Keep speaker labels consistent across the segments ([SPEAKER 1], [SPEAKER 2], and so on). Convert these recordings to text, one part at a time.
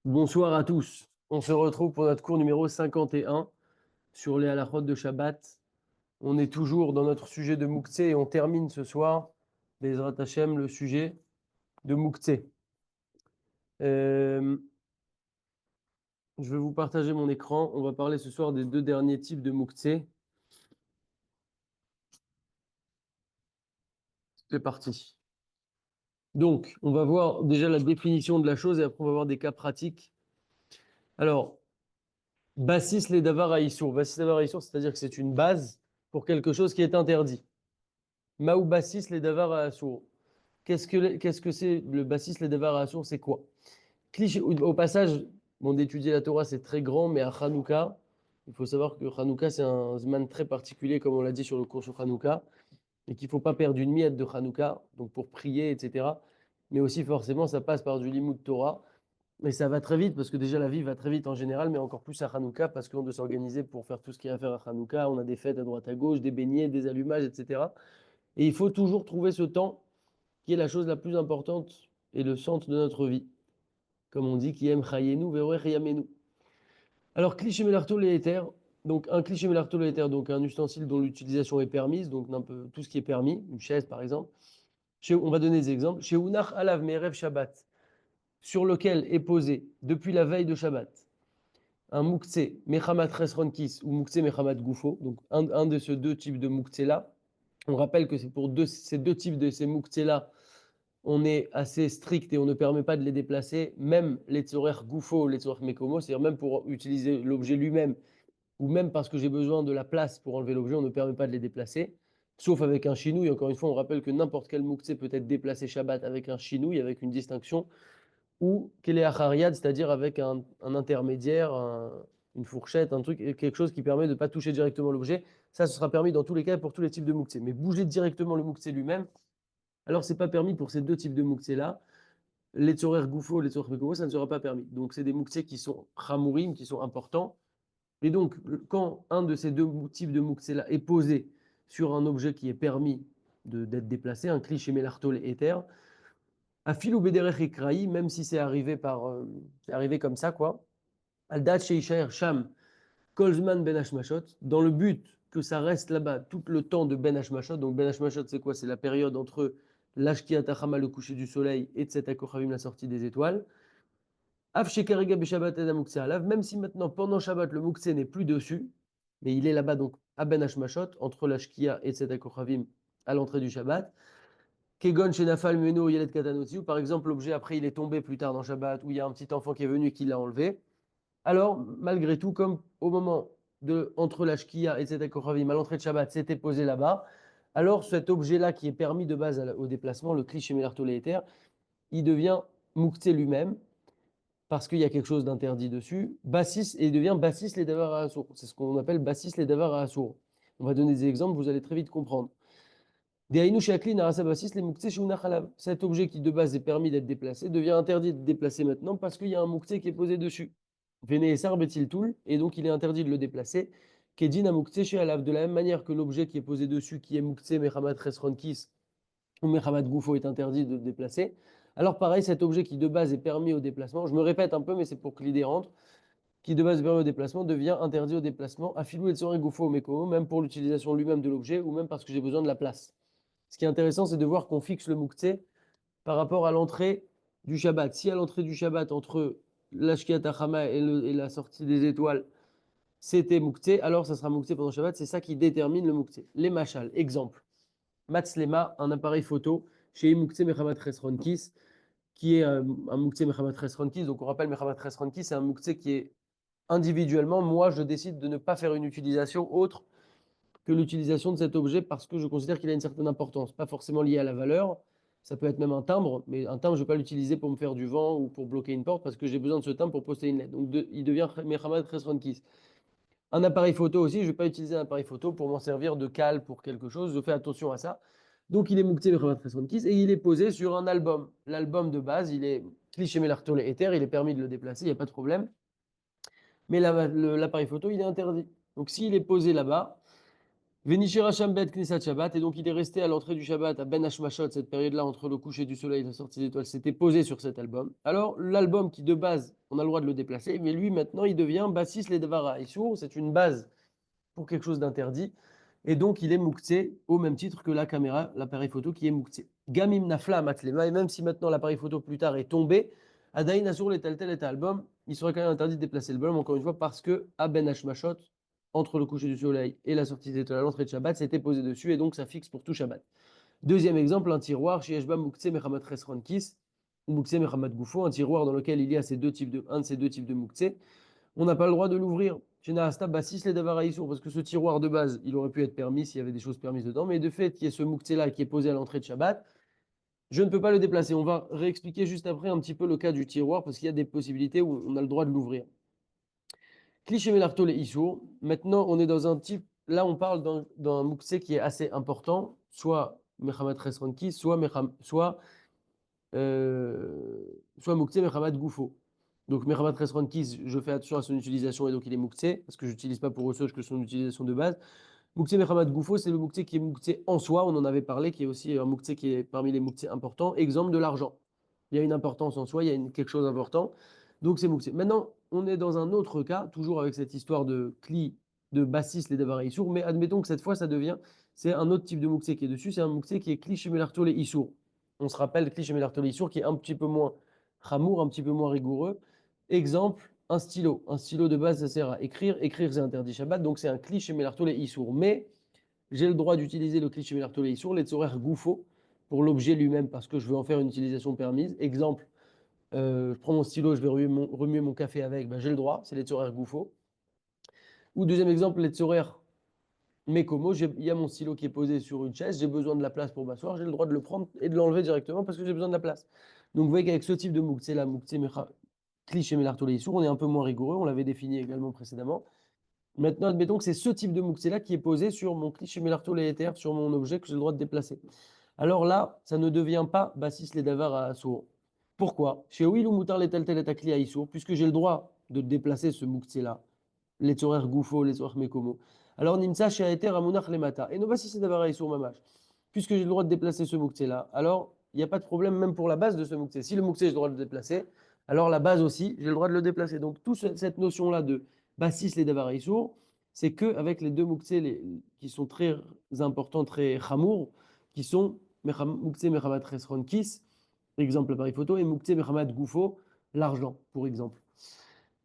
[SPEAKER 1] Bonsoir à tous. On se retrouve pour notre cours numéro 51 sur les halachot de Shabbat. On est toujours dans notre sujet de Mouktsé et on termine ce soir, Bezrat Hashem, le sujet de Mouktsé. Je vais vous partager mon écran. On va parler ce soir des deux derniers types de Mouktsé. C'est parti. Donc, on va voir déjà la définition de la chose et après on va voir des cas pratiques. Alors, Bassis les davar à Issour. Bassis les davar à Issour, c'est-à-dire que c'est une base pour quelque chose qui est interdit. Maou Bassis les davar à Assour. Qu'est-ce que c'est le bassis, les devoirs à Assour, c'est quoi? Cliché, au passage, bon, d'étudier la Torah, c'est très grand, mais à Hanouka, il faut savoir que Hanouka, c'est un zman très particulier, comme on l'a dit sur le cours sur Hanouka, et qu'il ne faut pas perdre une miette de Hanouka, donc pour prier, etc. Mais aussi, forcément, ça passe par du limud Torah, et ça va très vite, parce que déjà, la vie va très vite en général, mais encore plus à Hanouka, parce qu'on doit s'organiser pour faire tout ce qu'il y a à faire à Hanouka. On a des fêtes à droite à gauche, des beignets, des allumages, etc. Et il faut toujours trouver ce temps qui est la chose la plus importante et le centre de notre vie. Comme on dit, qui aime chayenu, ve'orech yamenu. Alors, cliché melarto l'éther, donc un cliché melarto l'éther, donc un ustensile dont l'utilisation est permise, donc un peu tout ce qui est permis, une chaise par exemple. On va donner des exemples. Chez Unach alav me'erev Shabbat, sur lequel est posé depuis la veille de Shabbat un mouktsé mechamat resronkis ou mouktsé mechamat goufo, donc un de ces deux types de mouktsé là. On rappelle que c'est pour ces deux types de ces mouktsé là on est assez strict et on ne permet pas de les déplacer, même les tzorer goufo, les tzorer mekomo, c'est-à-dire même pour utiliser l'objet lui-même, ou même parce que j'ai besoin de la place pour enlever l'objet, on ne permet pas de les déplacer, sauf avec un chinouille. Encore une fois, on rappelle que n'importe quel mouktsé peut être déplacé Shabbat avec un chinouille, avec une distinction, ou kele achariad, c'est-à-dire avec un intermédiaire, une fourchette, un truc, quelque chose qui permet de ne pas toucher directement l'objet. Ça, ce sera permis dans tous les cas pour tous les types de mouktsé. Mais bouger directement le mouktsé lui-même, alors, c'est pas permis pour ces deux types de mouktsé-là. Les tzorer goufo, les tzorer mekomo, ça ne sera pas permis. Donc, c'est des mouktsé qui sont chamourim, qui sont importants. Et donc, quand un de ces deux types de mouktsé-là est posé sur un objet qui est permis d'être déplacé, un cliché mélartol éther, à filou bederech ekraï, même si c'est arrivé comme ça, quoi. Al dat sheishaer sham kolzman ben hashmashot, dans le but que ça reste là-bas tout le temps de ben hashmashot. Donc, ben hashmashot, c'est quoi? C'est la période entre l'ashkiat hachama, le coucher du soleil, et tset hakochavim, la sortie des étoiles. Af shekarega beshabbat et mukse alav, même si maintenant, pendant Shabbat, le mukse n'est plus dessus, mais il est là-bas, donc, à ben hashmashot, entre l'ashkia et tset hakochavim, à l'entrée du Shabbat. Kegon shenafal meno yelet katanotzi, ou par exemple, l'objet après, il est tombé plus tard dans Shabbat, où il y a un petit enfant qui est venu et qui l'a enlevé. Alors, malgré tout, comme au moment entre la Shkia et Tzedek Kochavim, à l'entrée de Shabbat, c'était posé là-bas, alors cet objet-là qui est permis de base au déplacement, le cliché mélartolééther, il devient Mouktsé lui-même, parce qu'il y a quelque chose d'interdit dessus, Bassis, et il devient Bassis les Davar à Assour. C'est ce qu'on appelle Bassis les Davar à Assour. On va donner des exemples, vous allez très vite comprendre. Dehainu Shakli Narasa Bassis les Mouktsé Shunach Alav. Cet objet qui de base est permis d'être déplacé devient interdit de déplacer maintenant parce qu'il y a un Mouktsé qui est posé dessus. Vene Sar Betil Toul, et donc il est interdit de le déplacer. Kedin a Mouktsé chez Alav, de la même manière que l'objet qui est posé dessus, qui est Mouktsé Mechamat Resronkis ou Mechamat Goufo, est interdit de le déplacer. Alors pareil, cet objet qui de base est permis au déplacement, je me répète un peu, mais c'est pour que l'idée rentre, qui de base est permis au déplacement, devient interdit au déplacement, à filou et Tsore Goufo ou Meko, même pour l'utilisation lui-même de l'objet, ou même parce que j'ai besoin de la place. Ce qui est intéressant, c'est de voir qu'on fixe le Mouktsé par rapport à l'entrée du Shabbat. Si à l'entrée du Shabbat, entre l'Ashkiat Hachama et la sortie des étoiles, c'était Mouktsé, alors ça sera Mouktsé pendant Shabbat. C'est ça qui détermine le Mouktsé. Les machal, exemple. Matslema, un appareil photo chez Mouktsé Mechamat Resronkis, qui est un Mouktsé Mechamat Resronkis. Donc on rappelle Mechamat Resronkis, c'est un Mouktsé qui est individuellement, moi je décide de ne pas faire une utilisation autre que l'utilisation de cet objet parce que je considère qu'il a une certaine importance, pas forcément liée à la valeur. Ça peut être même un timbre, mais un timbre, je ne vais pas l'utiliser pour me faire du vent ou pour bloquer une porte parce que j'ai besoin de ce timbre pour poster une lettre. Donc il devient Mechamat Resronkis. Un appareil photo aussi, je ne vais pas utiliser un appareil photo pour m'en servir de cale pour quelque chose, je fais attention à ça. Donc il est Mouktsé Mechamat Resronkis et il est posé sur un album. L'album de base, il est cliché Mélartol éther, il est permis de le déplacer, il n'y a pas de problème. Mais l'appareil photo, il est interdit. Donc s'il est posé là-bas, Venishir Hacham Bet Knesset Shabbat, et donc il est resté à l'entrée du Shabbat, à Ben Hashmashot, cette période-là entre le coucher du soleil et la sortie des étoiles, s'était posé sur cet album. Alors, l'album qui de base, on a le droit de le déplacer, mais lui maintenant, il devient Bassis Ledavara Issour, c'est une base pour quelque chose d'interdit, et donc il est mouktsé au même titre que la caméra, l'appareil photo qui est mouktsé. Gamim Nafla Matlema, et même si maintenant l'appareil photo plus tard est tombé, Adaïn Asur les tel tel et album, il serait quand même interdit de déplacer l'album, encore une fois, parce que à Ben Hashmashot, entre le coucher du soleil et la sortie des étoiles à l'entrée de Shabbat, c'était posé dessus, et donc ça fixe pour tout Shabbat. Deuxième exemple, un tiroir chez Eshba Mouktsé Mechamat Resrankis, ou Mouktsé Mechamat Goufo, un tiroir dans lequel il y a un de ces deux types de Mouktsé. On n'a pas le droit de l'ouvrir. Chez Nahasta, Bassis les Davar Aïssour, parce que ce tiroir de base, il aurait pu être permis s'il y avait des choses permises dedans, mais de fait, il y a ce Mouktsé-là qui est posé à l'entrée de Shabbat, je ne peux pas le déplacer. On va réexpliquer juste après un petit peu le cas du tiroir, parce qu'il y a des possibilités où on a le droit de l'ouvrir. Cliché Melarto les Issour. Maintenant, on est dans un type. Là, on parle d'un Mouksé qui est assez important, soit Mechamat Resranki, soit Mouktsé Mechamat Goufo. Donc Mechamat Resrankis, je fais attention à son utilisation et donc il est Mouktsé, parce que je n'utilise pas pour autre chose que son utilisation de base. Mouktsé Mechamat Goufo, c'est le Mouktsé qui est Mouktsé en soi, on en avait parlé, qui est aussi un Mouktsé qui est parmi les Mouktsés importants. Exemple de l'argent. Il y a une importance en soi, il y a quelque chose d'important. Donc c'est Mouktsé. Maintenant, on est dans un autre cas, toujours avec cette histoire de Kli, de Bassis, les Devar et Issour, mais admettons que cette fois, ça devient, c'est un autre type de Mouktsé qui est dessus, c'est un Mouktsé qui est Kli Shemelarto les Issour. On se rappelle Kli Shemelarto les Issour qui est un petit peu moins Chamour, un petit peu moins rigoureux. Exemple, un stylo. Un stylo de base, ça sert à écrire. Écrire, c'est interdit Shabbat, donc c'est un Kli Shemelarto les Issour. Mais j'ai le droit d'utiliser le Kli Shemelarto les Issour, les Tzorer Goufo, pour l'objet lui-même, parce que je veux en faire une utilisation permise. Exemple, je prends mon stylo, je vais remuer mon café avec, ben, j'ai le droit, c'est les Tzorer Goufo. Ou deuxième exemple, les Tzorer Mekomo, il y a mon stylo qui est posé sur une chaise, j'ai besoin de la place pour m'asseoir, j'ai le droit de le prendre et de l'enlever directement parce que j'ai besoin de la place. Donc vous voyez qu'avec ce type de Mouktsé, la Mouktsé Kli Melarto les Issour, on est un peu moins rigoureux, on l'avait défini également précédemment. Maintenant, admettons que c'est ce type de Mouktsé-là qui est posé sur mon cliché Melarto Léther, sur mon objet que j'ai le droit de déplacer. Alors là, ça ne devient pas Bassis les Davar à Assour. Pourquoi? Chez Will ou Moutar les tel tel et Akli à Issour, puisque j'ai le droit de déplacer ce Mouktsé-là, les Tzorer Goufo, les Tzorer Mekomo. Alors, Nimsa chez Aether à Mounach les Mata. Et non Bassis les Davar à Issour Mamash. Puisque j'ai le droit de déplacer ce Mouktsé-là, alors il n'y a pas de problème même pour la base de ce Mouktsé. Si le Mouktsé, j'ai le droit de le déplacer, alors la base aussi, j'ai le droit de le déplacer. Donc, toute cette notion-là de Bassis les Davar à Issour, c'est qu'avec les deux Mouktsé qui sont très importants, très chamour, qui sont Mouktsé Mechamat Resron Kis, exemple l'appareil photo, et Mouktsé Mechamat Goufo, l'argent, pour exemple.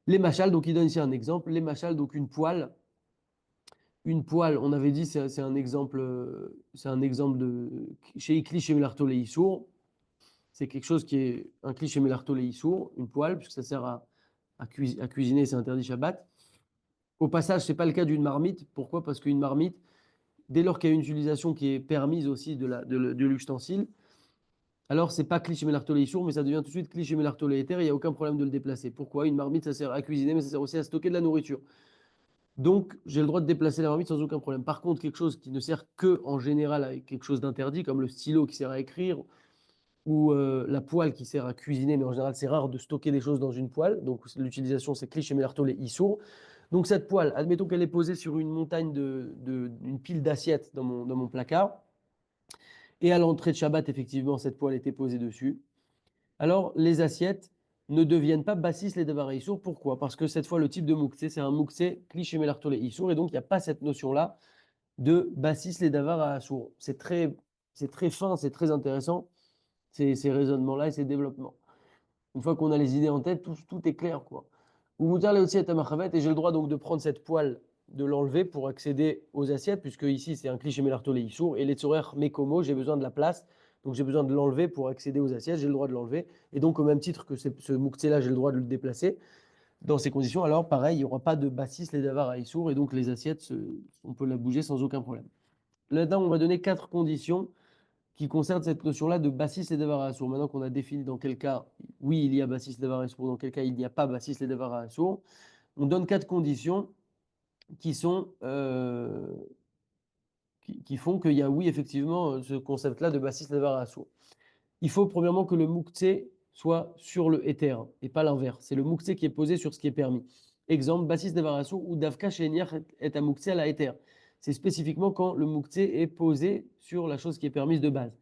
[SPEAKER 1] Les machals, donc il donne ici un exemple, les machals, donc une poêle, on avait dit, c'est c'est un exemple de chez Ikli chez Melarto les Issour, c'est quelque chose qui est un cliché Melarto les Issour, une poêle, puisque ça sert à cuisiner, c'est interdit Shabbat. Au passage, ce n'est pas le cas d'une marmite. Pourquoi? Parce qu'une marmite, dès lors qu'il y a une utilisation qui est permise aussi de l'ustensile, alors c'est pas cliché Melarto sourd, mais ça devient tout de suite cliché Melarto éther, il n'y a aucun problème de le déplacer. Pourquoi? Une marmite, ça sert à cuisiner, mais ça sert aussi à stocker de la nourriture. Donc, j'ai le droit de déplacer la marmite sans aucun problème. Par contre, quelque chose qui ne sert que en général à quelque chose d'interdit, comme le stylo qui sert à écrire, ou la poêle qui sert à cuisiner, mais en général, c'est rare de stocker des choses dans une poêle. Donc, l'utilisation, c'est cliché Melarto sourd. Donc, cette poêle, admettons qu'elle est posée sur une montagne une pile d'assiettes dans mon placard. Et à l'entrée de Shabbat, effectivement, cette poêle était posée dessus. Alors, les assiettes ne deviennent pas bassis les devar issour. Pourquoi? Parce que cette fois, le type de mouktsé, c'est un mouktsé cliché melartolé issour. Et donc, il n'y a pas cette notion-là de bassis les davar à assour. C'est très fin, c'est très intéressant, ces raisonnements-là et ces développements. Une fois qu'on a les idées en tête, tout est clair, quoi. Ou moutar les aussi et j'ai le droit donc de prendre cette poêle, de l'enlever pour accéder aux assiettes, puisque ici c'est un cliché mélarto les issour, et les tzorer mekomo, j'ai besoin de la place, donc j'ai besoin de l'enlever pour accéder aux assiettes, j'ai le droit de l'enlever, et donc au même titre que ce mouktsé-là, j'ai le droit de le déplacer. Dans ces conditions, alors pareil, il n'y aura pas de bassis les davar à issour, et donc les assiettes, on peut la bouger sans aucun problème. Là-dedans, on va donner 4 conditions qui concerne cette notion-là de bassis et devar assour. Maintenant qu'on a défini dans quel cas, oui, il y a bassis et devar assour, dans quel cas il n'y a pas bassis et devar assour, on donne 4 conditions qui sont qui font qu'il y a, oui, effectivement, ce concept-là de bassis et devar assour. Il faut premièrement que le mouktsé soit sur le éther et pas l'inverse. C'est le mouktsé qui est posé sur ce qui est permis. Exemple, bassis devar assour ou davka sheniach et à mouktsé à la éther. c'est spécifiquement quand le mouktsé est posé sur la chose qui est permise de base.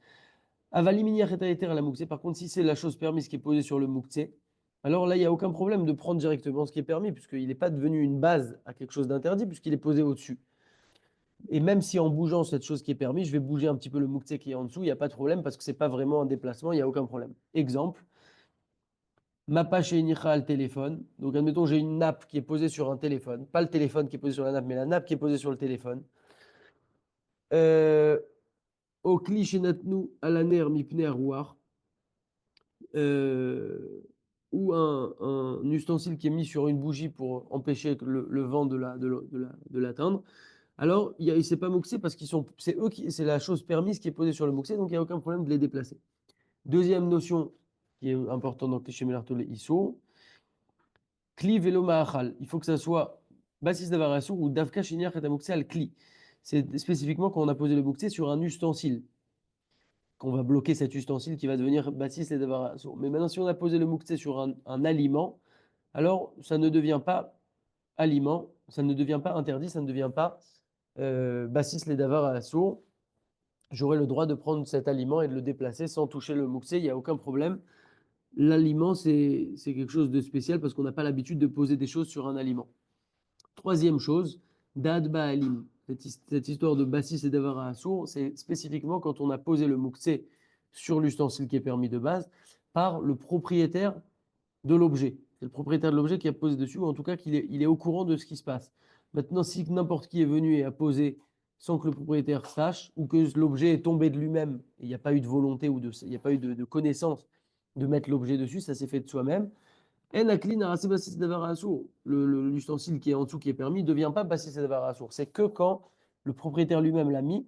[SPEAKER 1] Avaliminiach et taïter à la mouktsé, par contre, si c'est la chose permise qui est posée sur le mouktsé, alors là, il n'y a aucun problème de prendre directement ce qui est permis, puisqu'il n'est pas devenu une base à quelque chose d'interdit, puisqu'il est posé au-dessus. Et même si en bougeant cette chose qui est permise, je vais bouger un petit peu le mouktsé qui est en dessous, il n'y a pas de problème, parce que ce n'est pas vraiment un déplacement, il n'y a aucun problème. Exemple, ma page est al téléphone. Donc, admettons, j'ai une nappe qui est posée sur un téléphone. Pas le téléphone qui est posé sur la nappe, mais la nappe qui est posée sur le téléphone. Au cliché natnu à la ner mipner rouar. Ou un ustensile qui est mis sur une bougie pour empêcher le vent de l'atteindre. Alors, c'est pas mouxé parce c'est eux c'est la chose permise qui est posée sur le mouxé, donc il n'y a aucun problème de les déplacer. Deuxième notion qui est importante dans Kliché Melartolé Iso, Kli velo ma'achal. Il faut que ça soit basis d'avaration ou davka shiniach et amouxé al kli. C'est spécifiquement quand on a posé le mouxé sur un ustensile, qu'on va bloquer cet ustensile qui va devenir basis et d'avaration. Mais maintenant, si on a posé le mouxé sur un aliment, alors ça ne devient pas aliment, ça ne devient pas interdit, ça ne devient pas basis les davarasso. J'aurai le droit de prendre cet aliment et de le déplacer sans toucher le mouxé, il n'y a aucun problème. L'aliment, c'est quelque chose de spécial parce qu'on n'a pas l'habitude de poser des choses sur un aliment. Troisième chose, Dad Ba'alim. Cette histoire de Bassis et d'Avara Assour, c'est spécifiquement quand on a posé le mouxé sur l'ustensile qui est permis de base par le propriétaire de l'objet. C'est le propriétaire de l'objet qui a posé dessus, ou en tout cas il est au courant de ce qui se passe. Maintenant, si n'importe qui est venu et a posé sans que le propriétaire sache, ou que l'objet est tombé de lui-même, et il n'y a pas eu de volonté ou il n'y a pas eu de connaissance de mettre l'objet dessus, ça s'est fait de soi-même. L'ustensile qui est en dessous, qui est permis, ne devient pas bassis et c'est que quand le propriétaire lui-même l'a mis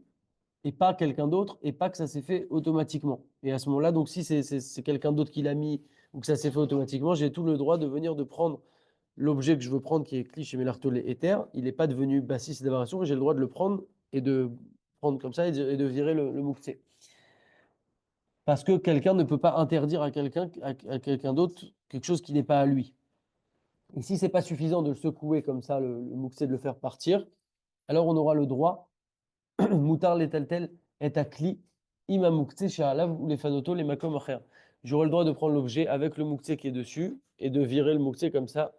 [SPEAKER 1] et pas quelqu'un d'autre, et pas que ça s'est fait automatiquement. Et à ce moment-là, donc si c'est quelqu'un d'autre qui l'a mis ou que ça s'est fait automatiquement, j'ai tout le droit de venir de prendre l'objet que je veux prendre, qui est cliché Melartolé Ether. Il n'est pas devenu bassis et et j'ai le droit de le prendre et de prendre comme ça et de virer le mouktsé. Parce que quelqu'un ne peut pas interdire à quelqu'un d'autre quelque chose qui n'est pas à lui. Et si c'est pas suffisant de le secouer comme ça, le mouktsé, de le faire partir, alors on aura le droit, moutar les tel est à kli, ima mouktsé sha'alav ou les fanoto les makom acher. J'aurai le droit de prendre l'objet avec le mouktsé qui est dessus et de virer le mouktsé comme ça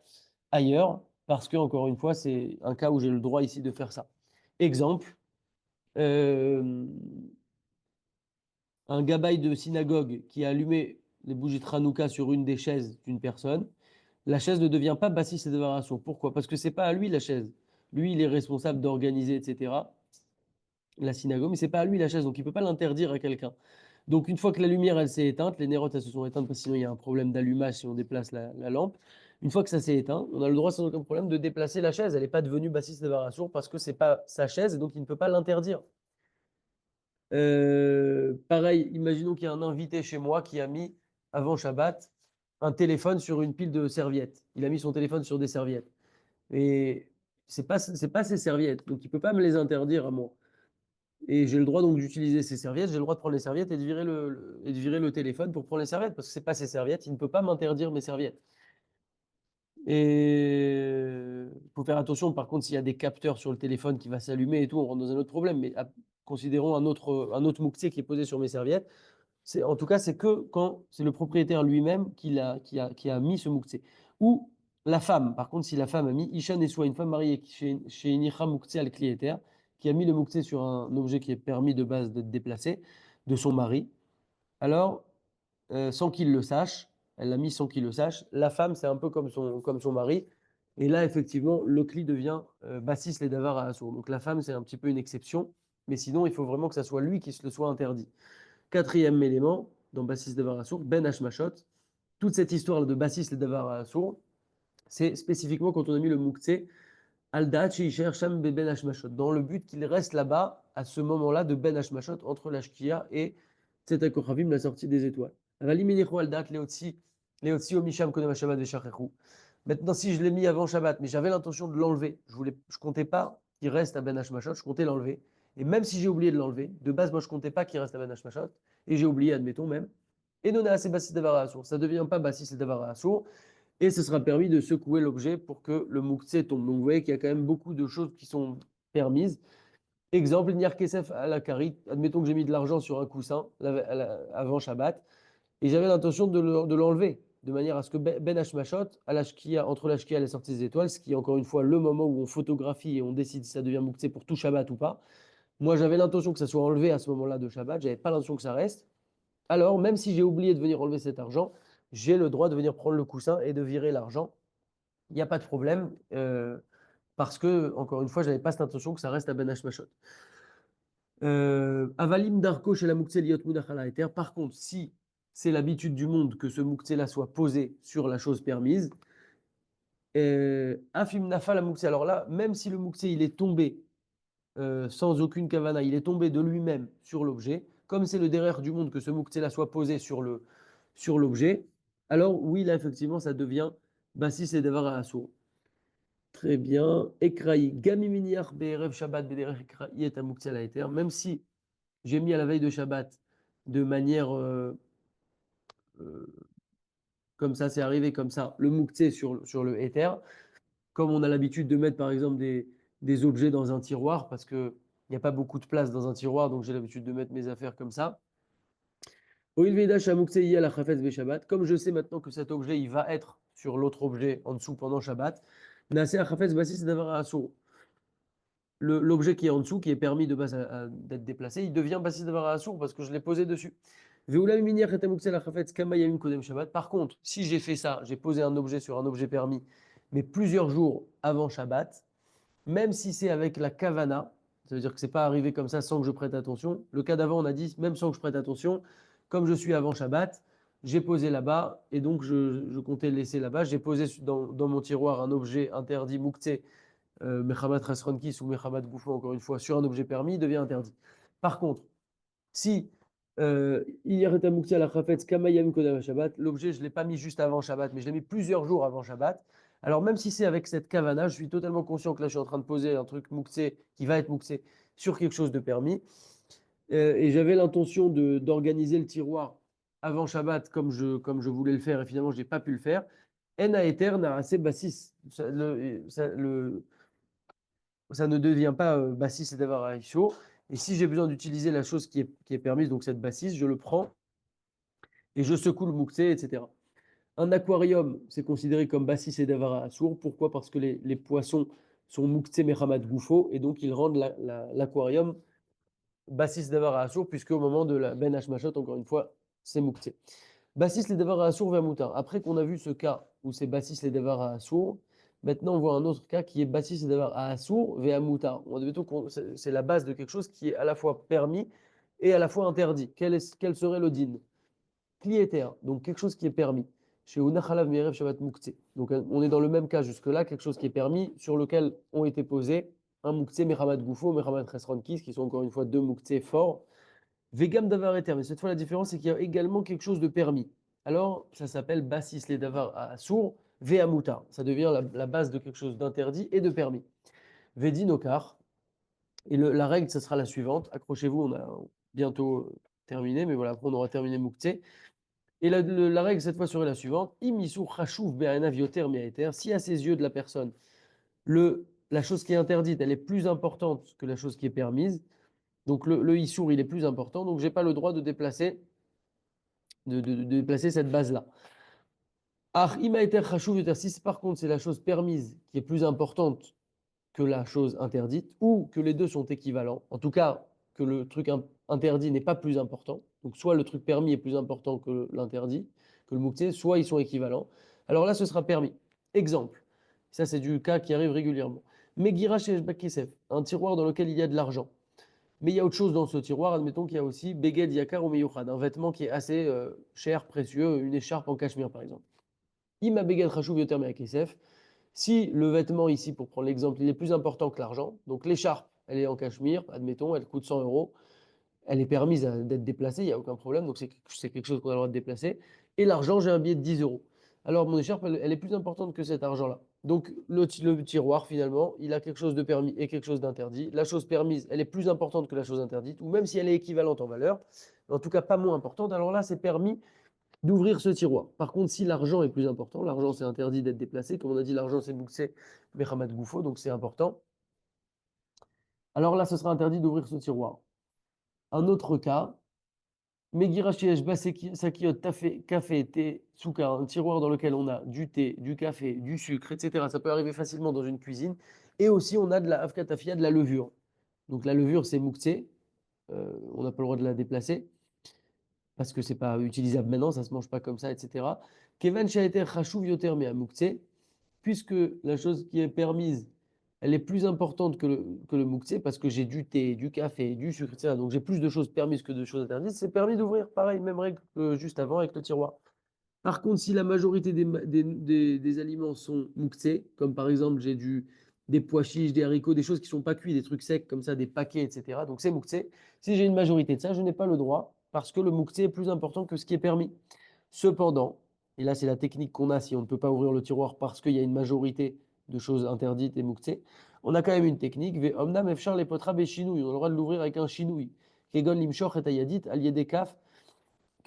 [SPEAKER 1] ailleurs, parce que, encore une fois, c'est un cas où j'ai le droit ici de faire ça. Exemple, euh, un gabaï de synagogue qui a allumé les bougies de Hanouka sur une des chaises d'une personne, la chaise ne devient pas bassis et dévaration. Pourquoi? Parce que c'est pas à lui la chaise. Lui, il est responsable d'organiser, etc. la synagogue, mais c'est pas à lui la chaise, donc il peut pas l'interdire à quelqu'un. Donc une fois que la lumière elle s'est éteinte, les nérotes elles se sont éteintes parce que sinon il y a un problème d'allumage si on déplace la lampe. Une fois que ça s'est éteint, on a le droit sans aucun problème de déplacer la chaise. Elle n'est pas devenue bassis de dévaration parce que c'est pas sa chaise et donc il ne peut pas l'interdire. Pareil, imaginons qu'il y a un invité chez moi qui a mis, avant Shabbat, un téléphone sur une pile de serviettes. Il a mis son téléphone sur des serviettes. Et c'est pas ses serviettes, donc il ne peut pas me les interdire à moi. Et j'ai le droit donc d'utiliser ces serviettes, j'ai le droit de prendre les serviettes et de virer le téléphone pour prendre les serviettes, parce que ce n'est pas ses serviettes, il ne peut pas m'interdire mes serviettes. Et il faut faire attention, par contre, s'il y a des capteurs sur le téléphone qui va s'allumer et tout, on rentre dans un autre problème. Mais considérons un autre mouktsé qui est posé sur mes serviettes. En tout cas, c'est que quand c'est le propriétaire lui-même qui a mis ce mouktsé. Ou la femme. Par contre, si la femme a mis, Ishan et soit une femme mariée chez Inicha mouktsé al kliéter, qui a mis le mouktsé sur un objet qui est permis de base d'être déplacé, de son mari, alors, sans qu'il le sache, elle l'a mis sans qu'il le sache, la femme, c'est un peu comme son mari. Et là, effectivement, le cli devient bassis les davar à assour. Donc la femme, c'est un petit peu une exception. Mais sinon, il faut vraiment que ça soit lui qui se le soit interdit. Quatrième élément, dans Bassis Davar Assour, Ben Hashmashot. Toute cette histoire de Bassis le Davar Assour, c'est spécifiquement quand on a mis le Mouktsé, Al-Da'at Sheisher Sham Ben Hashmashot, dans le but qu'il reste là-bas, à ce moment-là, de Ben Hashmashot, entre la Shkia et Tzetak Kochavim, la sortie des étoiles. Al-Da'at Leotsi Omisham Kodem Shabbat Veshachechu. Maintenant, si je l'ai mis avant Shabbat, mais j'avais l'intention de l'enlever, je comptais pas qu'il reste à Ben Hashmashot, je comptais l'enlever. Et même si j'ai oublié de l'enlever, de base, moi, je comptais pas qu'il reste à Ben Hashmashot, et j'ai oublié, admettons même. Et non, c'est Bassis Davar Assour. Ça ne devient pas Bassis Davar Assour, et ce sera permis de secouer l'objet pour que le mouktsé tombe. Donc, vous voyez qu'il y a quand même beaucoup de choses qui sont permises. Exemple, Niar Kesef à la Karit. Admettons que j'ai mis de l'argent sur un coussin avant Shabbat et j'avais l'intention de l'enlever de manière à ce que Ben Hashmashot, à la Shkia, entre la Shkia et la sortie des étoiles, ce qui est encore une fois le moment où on photographie et on décide si ça devient Mouktsé pour tout Shabbat ou pas. Moi, j'avais l'intention que ça soit enlevé à ce moment-là de Shabbat, j'avais pas l'intention que ça reste. Alors, même si j'ai oublié de venir enlever cet argent, j'ai le droit de venir prendre le coussin et de virer l'argent. Il n'y a pas de problème parce que, encore une fois, je n'avais pas cette intention que ça reste à Ben Hashmashot. Avalim Darko chez la Mouktsé Liot Mounach ala Eter. Par contre, si c'est l'habitude du monde que ce Mouktsé-là soit posé sur la chose permise, Afim Nafa la Mouktsé. Alors là, même si le Mouktsé il est tombé sans aucune kavana, il est tombé de lui-même sur l'objet, comme c'est le derrière du monde que ce Mouktsé-là soit posé sur l'objet, alors oui, là, effectivement, ça devient Bassis et Devara Assour. Très bien. Ekraï, Gamiminiach Be'erev Shabbat Bederech Ekraï et Mouktsé la Eter. Même si j'ai mis à la veille de Shabbat de manière euh, comme ça, c'est arrivé comme ça, le Mouktsé sur le Ether, comme on a l'habitude de mettre par exemple des objets dans un tiroir, parce qu'il n'y a pas beaucoup de place dans un tiroir, donc j'ai l'habitude de mettre mes affaires comme ça. Comme je sais maintenant que cet objet il va être sur l'autre objet en dessous pendant Shabbat, l'objet qui est en dessous, qui est permis de base d'être déplacé, il devient Bassis Davar Assour parce que je l'ai posé dessus. Par contre, si j'ai fait ça, j'ai posé un objet sur un objet permis, mais plusieurs jours avant Shabbat, même si c'est avec la kavana, ça veut dire que c'est pas arrivé comme ça sans que je prête attention. Le cas d'avant, on a dit, même sans que je prête attention, comme je suis avant Shabbat, j'ai posé là-bas et donc je comptais le laisser là-bas. J'ai posé dans mon tiroir un objet interdit, Mouktsé, Mechamat Rasronkis ou Mechamat Goufo, encore une fois, sur un objet permis, il devient interdit. Par contre, si l'objet, je ne l'ai pas mis juste avant Shabbat, mais je l'ai mis plusieurs jours avant Shabbat. Alors, même si c'est avec cette kavana, je suis totalement conscient que là, je suis en train de poser un truc mouxé, qui va être mouxé, sur quelque chose de permis. Et j'avais l'intention d'organiser le tiroir avant Shabbat comme je voulais le faire, et finalement, je n'ai pas pu le faire. En a eterna assez bassis. Ça ne devient pas bassis et d'avoir chaud. Et si j'ai besoin d'utiliser la chose qui est permise, donc cette bassis, je le prends et je secoue le mouxé, etc. Un aquarium, c'est considéré comme bassis et davara assour. Pourquoi? Parce que les poissons sont mouxé mehamad goufo et donc ils rendent l'aquarium bassis davara assour, puisque au moment de la ben hashmashot, encore une fois, c'est mouxé. Bassis les davara assour vers moutar. Après qu'on a vu ce cas où c'est bassis les davara assour, maintenant on voit un autre cas qui est bassis les davara assour vers moutar. C'est la base de quelque chose qui est à la fois permis et à la fois interdit. Quel serait le din? Cliéter, donc quelque chose qui est permis. Chez Unachalav Merev Shabbat Mouktsé. Donc on est dans le même cas jusque-là, quelque chose qui est permis, sur lequel ont été posés un Mouktsé, Mechamat Goufo, Mechamat Resronkis, qui sont encore une fois deux Mouktsé forts. Vegam Davar Eter, mais cette fois la différence c'est qu'il y a également quelque chose de permis. Alors ça s'appelle Bassis les Davar à Assour, Veamuta. Ça devient la base de quelque chose d'interdit et de permis. Vedinokar. Et la règle, ça sera la suivante. Accrochez-vous, on a bientôt terminé, mais voilà, après on aura terminé Mouktsé. Et la règle cette fois serait la suivante. Si à ses yeux de la personne, la chose qui est interdite, elle est plus importante que la chose qui est permise, donc le issour, il est plus important, donc je n'ai pas le droit de déplacer, de déplacer cette base-là. Si par contre c'est la chose permise qui est plus importante que la chose interdite, ou que les deux sont équivalents, en tout cas que le truc interdit n'est pas plus important, donc soit le truc permis est plus important que l'interdit, que le mouktsé, soit ils sont équivalents, alors là ce sera permis. Exemple, ça c'est du cas qui arrive régulièrement. Megira chez Kesef, un tiroir dans lequel il y a de l'argent. Mais il y a autre chose dans ce tiroir, admettons qu'il y a aussi Beged Yakar ou Meyuchad, un vêtement qui est assez cher, précieux, une écharpe en cachemire par exemple. Ima Beged Chashuv Yoter Kesef, si le vêtement ici, pour prendre l'exemple, il est plus important que l'argent, donc l'écharpe, elle est en cachemire, admettons, elle coûte 100 euros, elle est permise d'être déplacée, il n'y a aucun problème, donc c'est quelque chose qu'on a le droit de déplacer. Et l'argent, j'ai un billet de 10 euros. Alors mon écharpe, elle est plus importante que cet argent-là. Donc le tiroir, finalement, il a quelque chose de permis et quelque chose d'interdit. La chose permise, elle est plus importante que la chose interdite, ou même si elle est équivalente en valeur, en tout cas pas moins importante, alors là, c'est permis d'ouvrir ce tiroir. Par contre, si l'argent est plus important, l'argent c'est interdit d'être déplacé. Comme on a dit, l'argent c'est Mouxé, Mehamat Goufo, donc c'est important. alors là, ce sera interdit d'ouvrir ce tiroir. Un autre cas, Megira sheyesh ba sakiyot café, thé, souka, un tiroir dans lequel on a du thé, du café, du sucre, etc. Ça peut arriver facilement dans une cuisine. Et aussi, on a de la afkatafia, de la levure. Donc la levure, c'est mouktsé. On n'a pas le droit de la déplacer parce que c'est pas utilisable maintenant, ça se mange pas comme ça, etc. Kevan shaeter chashuv yoter me'amouktsé, puisque la chose qui est permise, elle est plus importante que le mouktsé, parce que j'ai du thé, du café, du sucre, etc. Donc j'ai plus de choses permises que de choses interdites. C'est permis d'ouvrir, pareil, même règle que juste avant avec le tiroir. Par contre, si la majorité des aliments sont mouktsés, comme par exemple des pois chiches, des haricots, des choses qui ne sont pas cuits, des trucs secs comme ça, des paquets, etc. Donc c'est mouktsé. Si j'ai une majorité de ça, je n'ai pas le droit parce que le mouktsé est plus important que ce qui est permis. Cependant, et là c'est la technique qu'on a si on ne peut pas ouvrir le tiroir parce qu'il y a une majorité de choses interdites et mouktsé, on a quand même une technique. Omnam efchar les potra béchinouille. On a le droit de l'ouvrir avec un chinouille. Kegon limshor et ayadit, allié des kaf.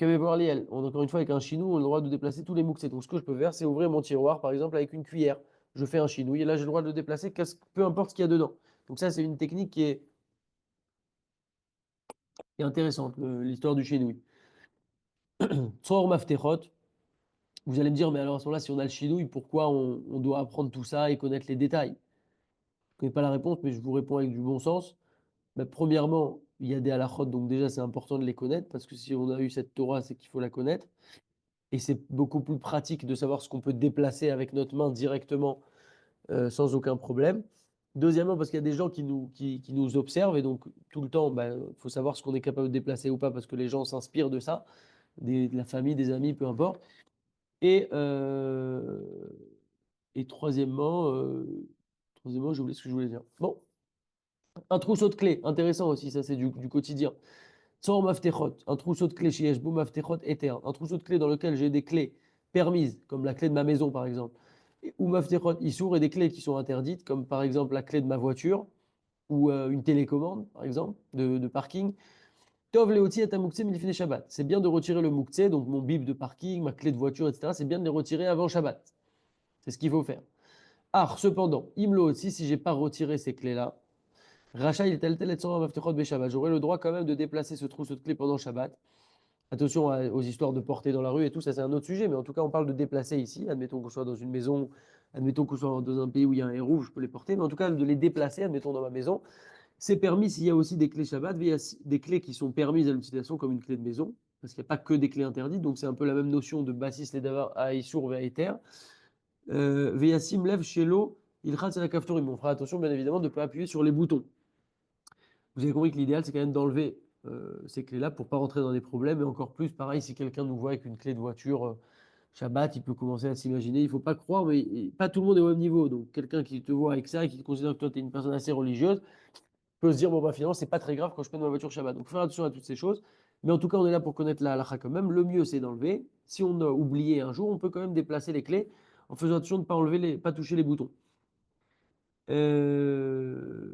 [SPEAKER 1] Encore une fois, avec un chinou, on a le droit de déplacer tous les mouxets. Donc, ce que je peux faire, c'est ouvrir mon tiroir, par exemple, avec une cuillère. Je fais un chinouille et là, j'ai le droit de le déplacer, peu importe ce qu'il y a dedans. Donc, ça, c'est une technique qui est intéressante, l'histoire du chinouille. Tzor maftechot. Vous allez me dire, mais alors à ce moment-là, si on a le chinouille, pourquoi on doit apprendre tout ça et connaître les détails? Je ne connais pas la réponse, mais je vous réponds avec du bon sens. Ben, premièrement, il y a des halachot, donc déjà, c'est important de les connaître, parce que si on a eu cette Torah, c'est qu'il faut la connaître. Et c'est beaucoup plus pratique de savoir ce qu'on peut déplacer avec notre main directement sans aucun problème. Deuxièmement, parce qu'il y a des gens qui nous observent et donc tout le temps, il faut savoir ce qu'on est capable de déplacer ou pas parce que les gens s'inspirent de ça, de la famille, des amis, peu importe. Et, euh, et troisièmement, j'ai oublié ce que je voulais dire. Bon, un trousseau de clés, intéressant aussi, ça c'est du quotidien. Sans maftechot, un trousseau de clés chez Yeshbo maftechot éter, un trousseau de clés dans lequel j'ai des clés permises, comme la clé de ma maison par exemple, ou maftechot issour et des clés qui sont interdites, comme par exemple la clé de ma voiture ou une télécommande par exemple de parking. Tov leoti et amukse milifne Shabbat. C'est bien de retirer le mukse, donc mon bip de parking, ma clé de voiture, etc. C'est bien de les retirer avant Shabbat. C'est ce qu'il faut faire. Ah, cependant, imlo aussi, si j'ai pas retiré ces clés-là, Racha il tel tel et maftechot be Shabbat. J'aurai le droit quand même de déplacer ce trousseau de clés pendant Shabbat. Attention aux histoires de porter dans la rue et tout, ça c'est un autre sujet, mais en tout cas on parle de déplacer ici. Admettons qu'on soit dans une maison, admettons qu'on soit dans un pays où il y a un héros, je peux les porter, mais en tout cas de les déplacer, admettons dans ma maison, c'est permis s'il y a aussi des clés Shabbat, il y a des clés qui sont permises à l'utilisation comme une clé de maison, parce qu'il n'y a pas que des clés interdites, donc c'est un peu la même notion de bassis les davar à Issour à Eter. Veyasim lève chez l'eau, il rate la kaftorim. On fera attention bien évidemment de ne pas appuyer sur les boutons. Vous avez compris que l'idéal, c'est quand même d'enlever ces clés-là pour pas rentrer dans des problèmes. Et encore plus, pareil, si quelqu'un nous voit avec une clé de voiture Shabbat, il peut commencer à s'imaginer. Il faut pas croire, mais pas tout le monde est au même niveau. Donc, quelqu'un qui te voit avec ça et qui te considère que toi, tu es une personne assez religieuse, peut se dire, bon, bah, finalement, c'est pas très grave quand je prends ma voiture Shabbat. Donc, faut faire attention à toutes ces choses. Mais en tout cas, on est là pour connaître la halakha quand même. Le mieux, c'est d'enlever. Si on a oublié un jour, on peut quand même déplacer les clés en faisant attention de ne pas pas toucher les boutons. Euh,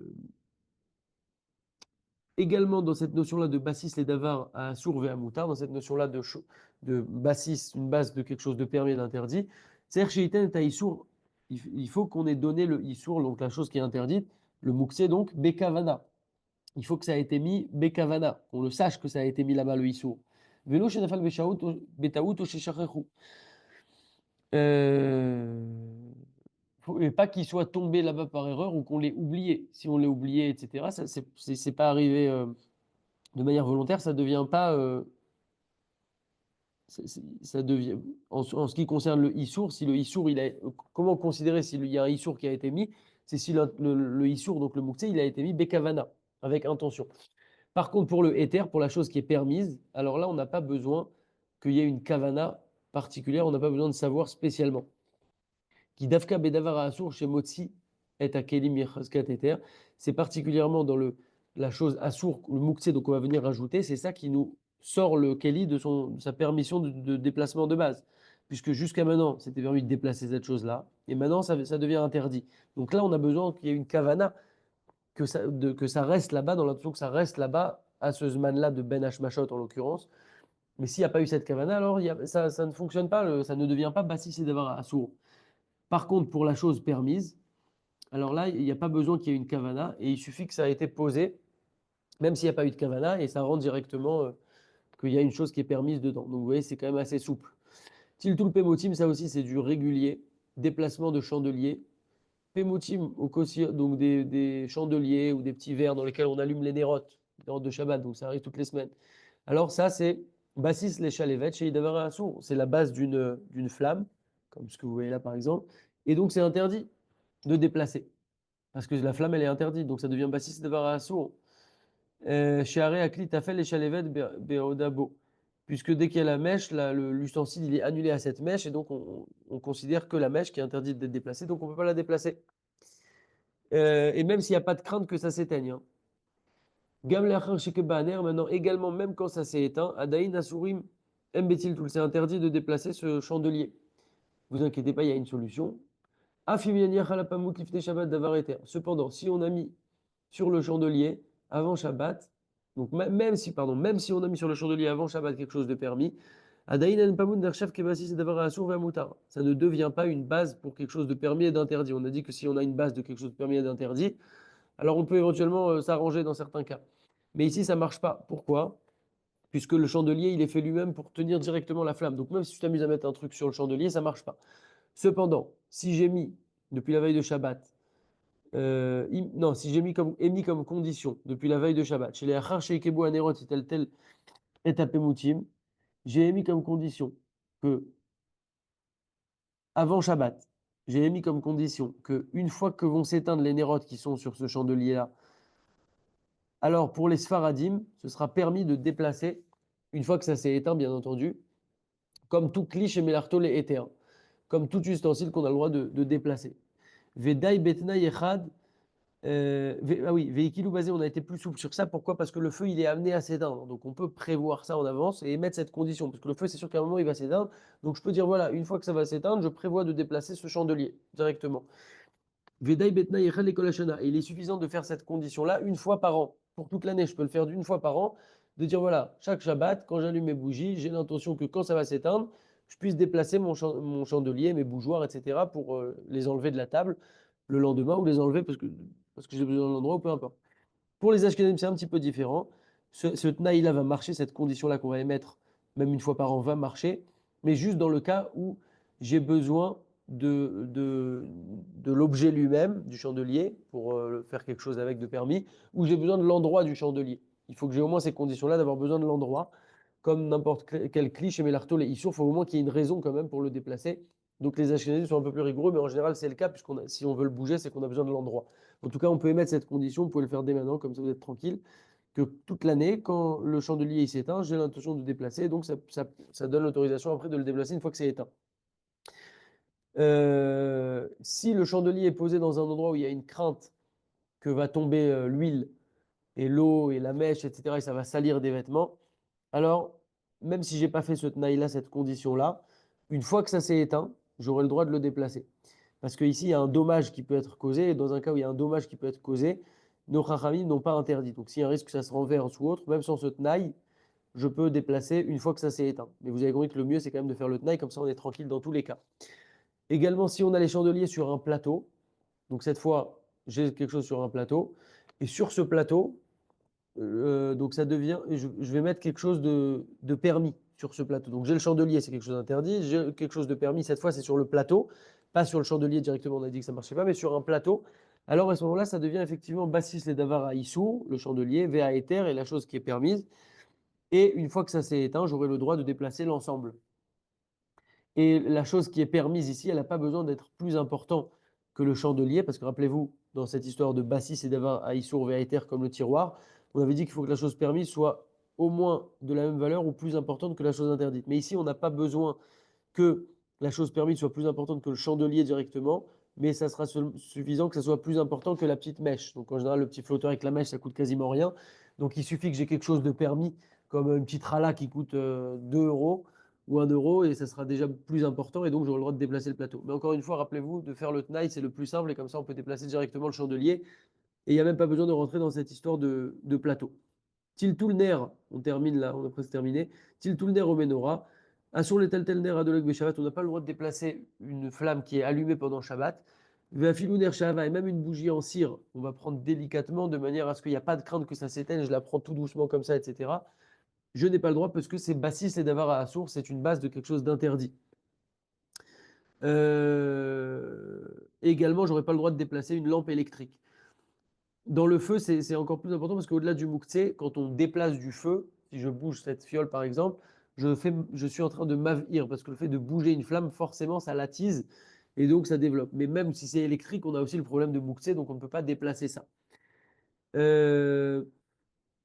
[SPEAKER 1] Également dans cette notion-là de bassis les davars à sourve et à moutard, dans cette notion-là de bassis, une base de quelque chose de permis et d'interdit, c'est-à-dire chez Iten et Issour, il faut qu'on ait donné le Issour, donc la chose qui est interdite, le Mouxé, donc Bekavana. Il faut que ça a été mis Bekavana, qu'on le sache que ça a été mis là-bas le Issour. Velo Shenafal Betaout ou Shechachechou. Et pas qu'il soit tombé là-bas par erreur ou qu'on l'ait oublié. Si on l'a oublié, etc., ça, c'est pas arrivé. De manière volontaire, ça devient pas, ça devient, en ce qui concerne le issour, si le issour, comment considérer s'il y a un issour qui a été mis, c'est si le issour, donc le mouktsé, il a été mis bekavana, avec intention. Par contre, pour le éther, pour la chose qui est permise, alors là, on n'a pas besoin qu'il y ait une kavana particulière, on n'a pas besoin de savoir spécialement. Qui dafka bedavara assour chez motzi et akelim yechazkat éther, c'est particulièrement dans la chose assour, le mouktsé, donc on va venir rajouter, c'est ça qui nous sort le keli de sa permission de déplacement de base. Puisque jusqu'à maintenant, c'était permis de déplacer cette chose-là, et maintenant, ça devient interdit. Donc là, on a besoin qu'il y ait une kavana, que ça reste là-bas, dans l'intention que ça reste là-bas, à ce zman-là de Ben Hashmashot en l'occurrence. Mais s'il n'y a pas eu cette kavana, alors ça ne fonctionne pas, ça ne devient pas bassis et d'avoir assour. Par contre, pour la chose permise, alors là, il n'y a pas besoin qu'il y ait une kavana et il suffit que ça a été posé, même s'il n'y a pas eu de kavana, et ça rend directement qu'il y a une chose qui est permise dedans. Donc vous voyez, c'est quand même assez souple. Tiltul Pemotim, ça aussi, c'est du régulier, déplacement de chandelier. Pemotim, donc des chandeliers ou des petits verres dans lesquels on allume les nérotes de Shabbat, donc ça arrive toutes les semaines. Alors ça, c'est Bassis les Chalevet chez Idavara Assour. C'est la base d'une flamme, comme ce que vous voyez là par exemple. Et donc c'est interdit de déplacer. Parce que la flamme, elle est interdite. Donc ça devient Bassis Idavara Assour. Chez Aré Akli Tafel et Chalevet Beodabo. Puisque dès qu'il y a la mèche, l'ustensile il est annulé à cette mèche et donc on considère que la mèche qui est interdite d'être déplacée, donc on ne peut pas la déplacer. Et même s'il n'y a pas de crainte que ça s'éteigne. Hein. Gam le'achar shekebaner, maintenant également, même quand ça s'est éteint, Adaïn Asurim Mbetil tout, c'est interdit de déplacer ce chandelier. Vous inquiétez pas, il y a une solution. Afim yanir halapamut lifnei Shabbat davar eter. Cependant, si on a mis sur le chandelier avant Shabbat, donc même si on a mis sur le chandelier avant Shabbat quelque chose de permis, Adaïn en pamut nershav kebasi c'est davar asur ve'amutar. Ça ne devient pas une base pour quelque chose de permis et d'interdit. On a dit que si on a une base de quelque chose de permis et d'interdit, alors on peut éventuellement s'arranger dans certains cas. Mais ici, ça ne marche pas. Pourquoi? Puisque le chandelier, il est fait lui-même pour tenir directement la flamme. Donc même si tu t'amuses à mettre un truc sur le chandelier, ça ne marche pas. Cependant, si j'ai mis, depuis la veille de Shabbat, non, si j'ai émis comme condition, depuis la veille de Shabbat, chez les Achar Sheikebo Anerot, tel et Tapemoutim, j'ai émis comme condition que, avant Shabbat, j'ai émis comme condition que une fois que vont s'éteindre les nérotes qui sont sur ce chandelier-là, alors, pour les Sfaradim, ce sera permis de déplacer, une fois que ça s'est éteint, bien entendu, comme tout cliché melarto les éthers, comme tout ustensile qu'on a le droit de déplacer. Vedai betna yechad, ah oui, veikilou basé, on a été plus souple sur ça. Pourquoi? Parce que le feu, il est amené à s'éteindre. Donc, on peut prévoir ça en avance et mettre cette condition. Parce que le feu, c'est sûr qu'à un moment, il va s'éteindre. Donc, je peux dire, voilà, une fois que ça va s'éteindre, je prévois de déplacer ce chandelier directement. Vedaï betna yechal l'école hashana. Et il est suffisant de faire cette condition-là une fois par an. Pour toute l'année, je peux le faire d'une fois par an. De dire voilà, chaque Shabbat, quand j'allume mes bougies, j'ai l'intention que quand ça va s'éteindre, je puisse déplacer mon chandelier, mes bougeoirs, etc. pour les enlever de la table le lendemain ou les enlever parce que j'ai besoin de l'endroit ou peu importe. Pour les Ashkenazim, c'est un petit peu différent. Ce tnaï-là va marcher, cette condition-là qu'on va émettre, même une fois par an, va marcher, mais juste dans le cas où j'ai besoin de l'objet lui-même, du chandelier, pour faire quelque chose avec de permis, ou j'ai besoin de l'endroit du chandelier. Il faut que j'ai au moins ces conditions-là d'avoir besoin de l'endroit, comme n'importe quel cliché, mais l'arto, les issours, il faut au moins qu'il y ait une raison quand même pour le déplacer. Donc les Ashkenazim sont un peu plus rigoureux, mais en général c'est le cas, si on veut le bouger, c'est qu'on a besoin de l'endroit. En tout cas, on peut émettre cette condition, vous pouvez le faire dès maintenant, comme ça vous êtes tranquille, que toute l'année, quand le chandelier il s'éteint, j'ai l'intention de déplacer, donc ça donne l'autorisation après de le déplacer une fois que c'est éteint. Si le chandelier est posé dans un endroit où il y a une crainte que va tomber l'huile et l'eau et la mèche, etc., et ça va salir des vêtements, alors même si j'ai pas fait ce tenaille-là, cette condition-là, une fois que ça s'est éteint, j'aurai le droit de le déplacer. Parce qu'ici, il y a un dommage qui peut être causé, et dans un cas où il y a un dommage qui peut être causé, nos chachamim n'ont pas interdit. Donc s'il y a un risque que ça se renverse ou autre, même sans ce tenaille, je peux déplacer une fois que ça s'est éteint. Mais vous avez compris que le mieux, c'est quand même de faire le tenaille, comme ça on est tranquille dans tous les cas. Également, si on a les chandeliers sur un plateau, donc cette fois, j'ai quelque chose sur un plateau, et sur ce plateau, donc ça devient, je vais mettre quelque chose de permis sur ce plateau. Donc j'ai le chandelier, c'est quelque chose d'interdit. J'ai quelque chose de permis, cette fois c'est sur le plateau, pas sur le chandelier directement, on a dit que ça ne marchait pas, mais sur un plateau. Alors à ce moment-là, ça devient effectivement Bassis les Davar à Issou, le chandelier, VA Ether et la chose qui est permise. Et une fois que ça s'est éteint, j'aurai le droit de déplacer l'ensemble. Et la chose qui est permise ici, elle n'a pas besoin d'être plus important que le chandelier, parce que rappelez-vous, dans cette histoire de Bassis et d'Avar à Issour Ve'ater comme le tiroir, on avait dit qu'il faut que la chose permise soit au moins de la même valeur ou plus importante que la chose interdite. Mais ici, on n'a pas besoin que la chose permise soit plus importante que le chandelier directement, mais ça sera suffisant que ça soit plus important que la petite mèche. Donc en général, le petit flotteur avec la mèche, ça coûte quasiment rien. Donc il suffit que j'ai quelque chose de permis, comme une petite rala qui coûte 2 euros ou 1 euro, et ça sera déjà plus important, et donc j'aurai le droit de déplacer le plateau. Mais encore une fois, rappelez-vous, de faire le tenaille, c'est le plus simple, et comme ça on peut déplacer directement le chandelier, et il n'y a même pas besoin de rentrer dans cette histoire de plateau. Tiltoulner, on termine là, on a presque terminé. Tiltoulner au menorah. Sur les tel ner adoleg Shabbat, on n'a pas le droit de déplacer une flamme qui est allumée pendant Shabbat. Ve'afilu shava, et même une bougie en cire, on va prendre délicatement de manière à ce qu'il n'y a pas de crainte que ça s'éteigne, je la prends tout doucement comme ça, etc. Je n'ai pas le droit parce que c'est bassis et davar à assour, c'est une base de quelque chose d'interdit. Également, j'aurais pas le droit de déplacer une lampe électrique. Dans le feu, c'est encore plus important parce qu'au-delà du mouktsé, quand on déplace du feu, si je bouge cette fiole par exemple, je suis en train de m'avir parce que le fait de bouger une flamme, forcément, ça l'attise et donc ça développe. Mais même si c'est électrique, on a aussi le problème de mouktsé, donc on ne peut pas déplacer ça. Euh,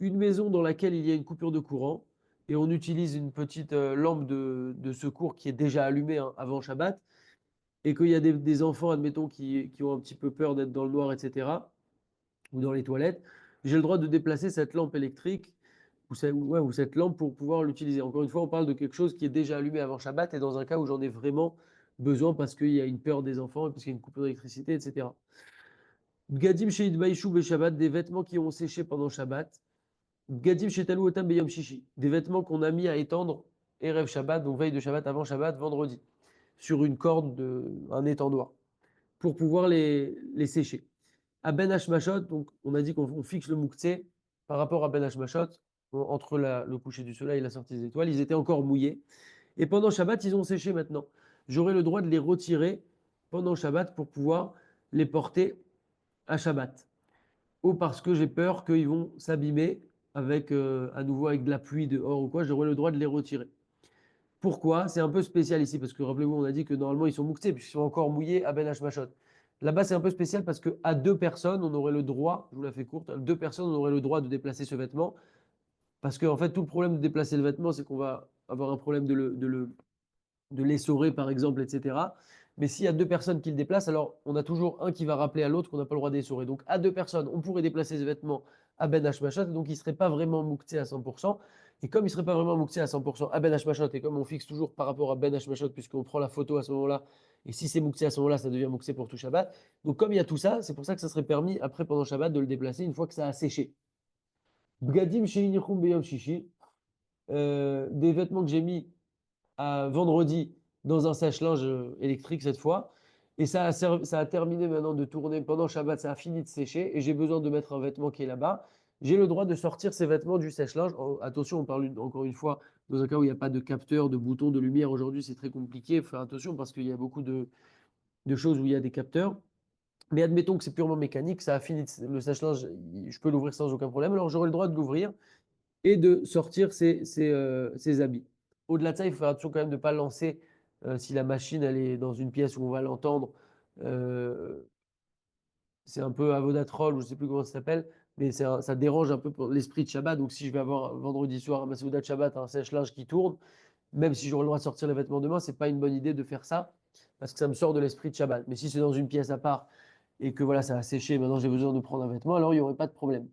[SPEAKER 1] une maison dans laquelle il y a une coupure de courant et on utilise une petite lampe de secours qui est déjà allumée hein, avant Shabbat et qu'il y a des enfants, admettons, qui ont un petit peu peur d'être dans le noir, etc., ou dans les toilettes, j'ai le droit de déplacer cette lampe électrique ou cette lampe pour pouvoir l'utiliser. Encore une fois, on parle de quelque chose qui est déjà allumé avant Shabbat et dans un cas où j'en ai vraiment besoin parce qu'il y a une peur des enfants et parce qu'il y a une coupure d'électricité, etc. Gadim Sheit Baishou be Shabbat, des vêtements qui ont séché pendant Shabbat. Gadim Shetalou Otam Beyom Shishi, des vêtements qu'on a mis à étendre Erev Shabbat, donc veille de Shabbat avant Shabbat, vendredi, sur une corde, un étendoir, pour pouvoir les sécher. À Ben Hashmashot, donc on a dit qu'on fixe le mouktsé par rapport à Ben Hashmashot, entre le coucher du soleil et la sortie des étoiles, ils étaient encore mouillés. Et pendant Shabbat, ils ont séché maintenant. J'aurai le droit de les retirer pendant Shabbat pour pouvoir les porter à Shabbat. Ou parce que j'ai peur qu'ils vont s'abîmer avec, à nouveau avec de la pluie dehors ou quoi, j'aurai le droit de les retirer. Pourquoi? C'est un peu spécial ici, parce que rappelez-vous, on a dit que normalement ils sont mouxés, puisqu'ils sont encore mouillés à Ben Hashmashot. Là-bas, c'est un peu spécial parce qu'à deux personnes, on aurait le droit, je vous la fais courte, à deux personnes, on aurait le droit de déplacer ce vêtement. Parce qu'en fait, tout le problème de déplacer le vêtement, c'est qu'on va avoir un problème de l'essorer, par exemple, etc. Mais s'il y a deux personnes qui le déplacent, alors on a toujours un qui va rappeler à l'autre qu'on n'a pas le droit d'essorer. Donc à deux personnes, on pourrait déplacer ce vêtement à Ben Hashmashot, donc il ne serait pas vraiment mouktsé à 100%. Et comme il ne serait pas vraiment mouktsé à 100% à Ben Hashmashot, et comme on fixe toujours par rapport à Ben Hashmashot, puisqu'on prend la photo à ce moment-là, et si c'est mouktsé à ce moment-là, ça devient mouktsé pour tout Shabbat. Donc comme il y a tout ça, c'est pour ça que ça serait permis après pendant Shabbat de le déplacer une fois que ça a séché. Bgadim sheinichum beyom shishi, des vêtements que j'ai mis à vendredi dans un sèche-linge électrique cette fois. Et ça a terminé maintenant de tourner pendant Shabbat, ça a fini de sécher et j'ai besoin de mettre un vêtement qui est là-bas. J'ai le droit de sortir ces vêtements du sèche-linge. Attention, on parle encore une fois dans un cas où il n'y a pas de capteur, de bouton, de lumière. Aujourd'hui, c'est très compliqué. Il faut faire attention parce qu'il y a beaucoup de choses où il y a des capteurs. Mais admettons que c'est purement mécanique, ça a fini le sèche-linge, je peux l'ouvrir sans aucun problème. Alors j'aurai le droit de l'ouvrir et de sortir ses habits. Au-delà de ça, il faut faire attention quand même de ne pas lancer, si la machine elle est dans une pièce où on va l'entendre, euh, c'est un peu avodatrol, ou je ne sais plus comment ça s'appelle, mais ça dérange un peu pour l'esprit de Shabbat. Donc si je vais avoir vendredi soir à ma Seudat de Shabbat un sèche-linge qui tourne, même si j'aurai le droit de sortir les vêtements demain, c'est pas une bonne idée de faire ça, parce que ça me sort de l'esprit de Shabbat. Mais si c'est dans une pièce à part et que voilà, ça a séché, maintenant j'ai besoin de prendre un vêtement, alors il n'y aurait pas de problème.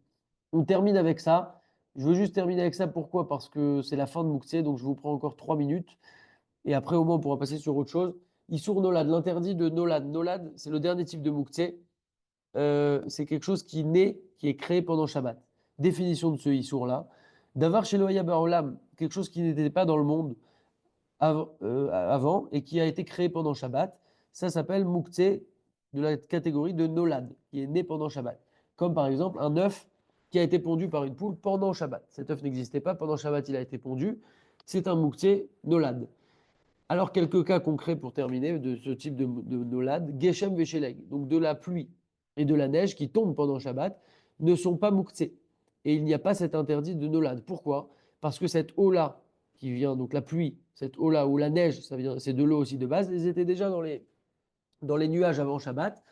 [SPEAKER 1] On termine avec ça. Je veux juste terminer avec ça. Pourquoi? Parce que c'est la fin de Mouktsé, donc je vous prends encore 3 minutes. Et après, au moins, on pourra passer sur autre chose. Issour Nolad, l'interdit de Nolad. Nolad, c'est le dernier type de Mouktsé. C'est quelque chose qui naît, qui est créé pendant Shabbat. Définition de ce Issour-là. Davar Sheloya Baolam, quelque chose qui n'était pas dans le monde avant et qui a été créé pendant Shabbat. Ça s'appelle Mouktsé de la catégorie de Nolad, qui est né pendant Shabbat. Comme par exemple un œuf qui a été pondu par une poule pendant Shabbat. Cet œuf n'existait pas, pendant Shabbat il a été pondu. C'est un Mouktsé Nolad. Alors quelques cas concrets pour terminer de ce type de Nolad. Geshem Vesheleg, donc de la pluie et de la neige qui tombent pendant Shabbat, ne sont pas Mouktsé. Et il n'y a pas cet interdit de Nolad. Pourquoi? Parce que cette eau-là, qui vient, donc la pluie, cette eau-là, ou la neige, ça vient, c'est de l'eau aussi de base, ils étaient déjà dans les nuages avant Shabbat.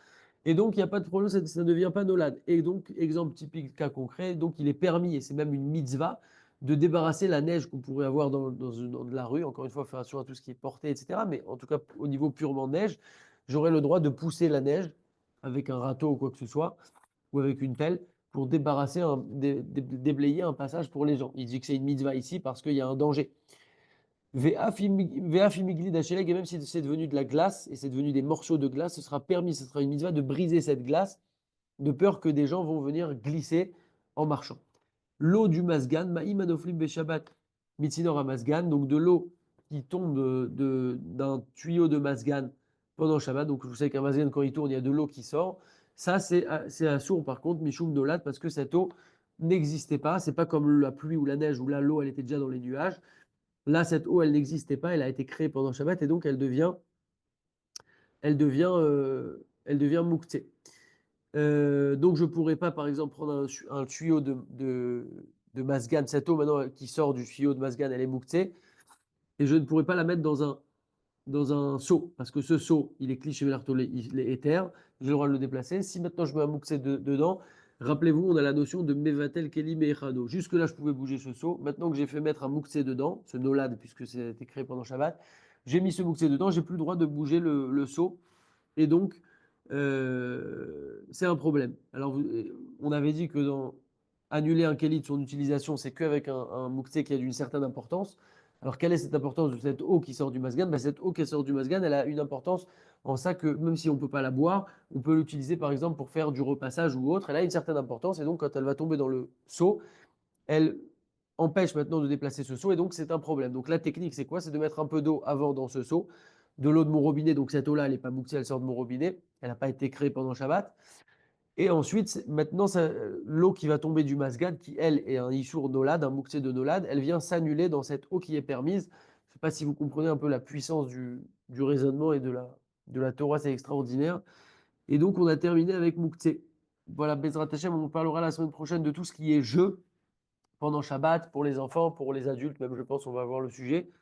[SPEAKER 1] Et donc, il n'y a pas de problème, ça ne devient pas nolad. Et donc, exemple typique, cas concret, donc il est permis, et c'est même une mitzvah, de débarrasser la neige qu'on pourrait avoir dans de la rue. Encore une fois, faire attention à tout ce qui est porté, etc. Mais en tout cas, au niveau purement neige, j'aurais le droit de pousser la neige avec un râteau ou quoi que ce soit, ou avec une pelle, pour débarrasser, déblayer un passage pour les gens. Il dit que c'est une mitzvah ici parce qu'il y a un danger. Ve'afimigli d'acheleg, et même si c'est devenu de la glace et c'est devenu des morceaux de glace, ce sera permis, ce sera une mitzvah de briser cette glace, de peur que des gens vont venir glisser en marchant. L'eau du masgan, ma'imanoflim beshabbat, mitzinor à masgan, donc de l'eau qui tombe d'un tuyau de masgan pendant Shabbat. Donc, vous savez qu'un mazgan, quand il tourne, il y a de l'eau qui sort. Ça, c'est assour, par contre, Mishum Nolad, parce que cette eau n'existait pas. C'est pas comme la pluie ou la neige où là, l'eau, elle était déjà dans les nuages. Là, cette eau, elle n'existait pas. Elle a été créée pendant Shabbat et donc elle devient mouktsé. Donc, je ne pourrais pas, par exemple, prendre un tuyau de Masgan. Cette eau, maintenant, qui sort du tuyau de Masgan, elle est mouktsé. Et je ne pourrais pas la mettre dans un seau, parce que ce seau, il est cliché l'artolé, il est éther, j'ai le droit de le déplacer. Si maintenant je mets un mouxet dedans, rappelez-vous, on a la notion de mevatel keli meechado. Jusque-là, je pouvais bouger ce seau. Maintenant que j'ai fait mettre un mouxet dedans, ce nolad, puisque c'était créé pendant Shabbat, j'ai mis ce mouxet dedans, j'ai plus le droit de bouger le seau. Et donc, c'est un problème. Alors, on avait dit que dans annuler un keli de son utilisation, c'est qu'avec un mouxet qui a d'une certaine importance. Alors, quelle est cette importance de cette eau qui sort du masgan? Ben, cette eau qui sort du masgan, elle a une importance en ça que même si on ne peut pas la boire, on peut l'utiliser par exemple pour faire du repassage ou autre. Elle a une certaine importance et donc quand elle va tomber dans le seau, elle empêche maintenant de déplacer ce seau et donc c'est un problème. Donc la technique, c'est quoi? C'est de mettre un peu d'eau avant dans ce seau, de l'eau de mon robinet. Donc cette eau-là, elle n'est pas mouxée, elle sort de mon robinet. Elle n'a pas été créée pendant Shabbat. Et ensuite, maintenant, l'eau qui va tomber du masgad, qui elle est un issour nolad, un mouxé de nolad, elle vient s'annuler dans cette eau qui est permise. Je ne sais pas si vous comprenez un peu la puissance du raisonnement et de la Torah, c'est extraordinaire. Et donc, on a terminé avec mouxé. Voilà, Bezrat Hashem, on parlera la semaine prochaine de tout ce qui est jeu pendant Shabbat, pour les enfants, pour les adultes, même je pense on va voir le sujet.